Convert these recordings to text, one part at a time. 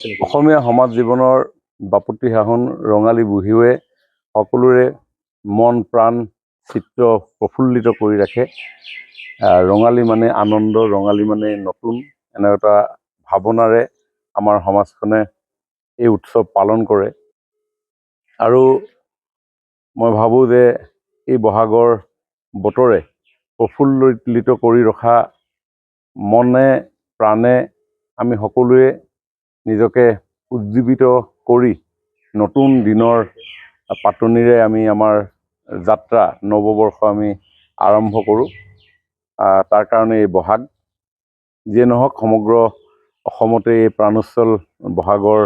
অসমীয়া সমাজ জীৱনৰ বাপতিসাহোন ৰঙালী বিহুৱে সকলোৰে মন প্ৰাণ চিত্ৰ প্ৰফুল্লিত কৰি ৰাখে। ৰঙালী মানে আনন্দ, ৰঙালী মানে নতুন, এনে এটা ভাৱনাৰে আমাৰ সমাজখনে এই উৎসৱ পালন কৰে। আৰু মই ভাবোঁ যে এই বহাগৰ বতৰে প্ৰফুল্লিত কৰি ৰখা মনে প্ৰাণে আমি সকলোৱে নিজকে উজ্জীৱিত কৰি নতুন দিনৰ পাতনিৰে আমি আমাৰ যাত্ৰা নৱবৰ্ষ আমি আৰম্ভ কৰোঁ। তাৰ কাৰণে এই বহাগ যিয়ে নহওক সমগ্ৰ অসমতে এই প্ৰাণোচ্ছল বহাগৰ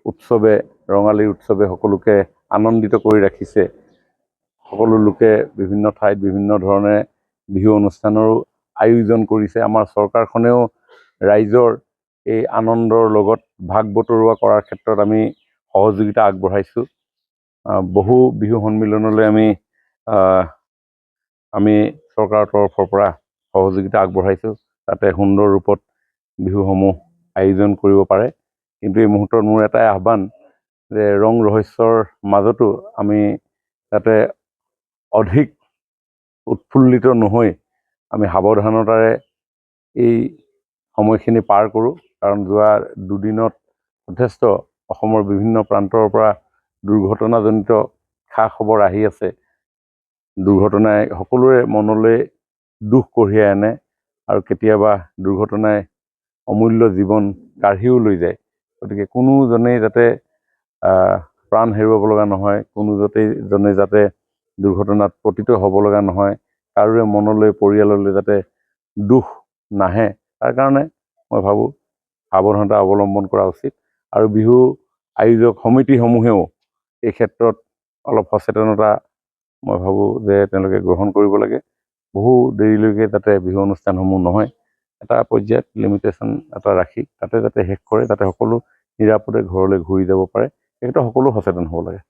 উৎসৱে, ৰঙালী উৎসৱে সকলোকে আনন্দিত কৰি ৰাখিছে। সকলো লোকে বিভিন্ন ঠাইত বিভিন্ন ধৰণে বিহু অনুষ্ঠানৰো আয়োজন কৰিছে। আমাৰ চৰকাৰখনেও ৰাইজৰ এই আনন্দৰ লগত ভাগ বতৰুৱা কৰাৰ ক্ষেত্ৰত আমি সহযোগিতা আগবঢ়াইছোঁ। বহু বিহু সন্মিলনলৈ আমি চৰকাৰৰ তৰফৰ পৰা সহযোগিতা আগবঢ়াইছোঁ, তাতে সুন্দৰ ৰূপত বিহুসমূহ আয়োজন কৰিব পাৰে। কিন্তু এই মুহূৰ্তত মোৰ এটাই আহ্বান যে ৰং ৰহস্যৰ মাজতো আমি যাতে অধিক উৎফুল্লিত নহৈ আমি সাৱধানতাৰে এই সময়খিনি পাৰ কৰোঁ। কাৰণ যোৱা দুদিনত যথেষ্ট অসমৰ বিভিন্ন প্ৰান্তৰ পৰা দুৰ্ঘটনাজনিত খা খবৰ আহি আছে। দুৰ্ঘটনাই সকলোৰে মনলৈ দুখ কঢ়িয়াই আনে আৰু কেতিয়াবা দুৰ্ঘটনাই অমূল্য জীৱন কাঢ়িও লৈ যায়। গতিকে কোনোজনেই যাতে প্ৰাণ হেৰুৱাব লগা নহয়, কোনোজনে যাতে দুৰ্ঘটনাত পতিত হ'ব লগা নহয়, কাৰোৰে মনলৈ পৰিয়াললৈ যাতে দুখ নাহে, তাৰ কাৰণে মই ভাবোঁ সাৱধানতা অৱলম্বন কৰা উচিত। আৰু বিহু আয়োজক সমিতিসমূহেও এই ক্ষেত্ৰত অলপ সচেতনতা মই ভাবোঁ যে তেওঁলোকে গ্ৰহণ কৰিব লাগে। বহু দেৰিলৈকে যাতে বিহু অনুষ্ঠানসমূহ নহয়, এটা পৰ্যায়ত লিমিটেশ্যন এটা ৰাখি তাতে যাতে শেষ কৰে, যাতে সকলো নিৰাপদে ঘৰলৈ ঘূৰি যাব পাৰে, এই ক্ষেত্ৰত সকলো সচেতন হ'ব লাগে।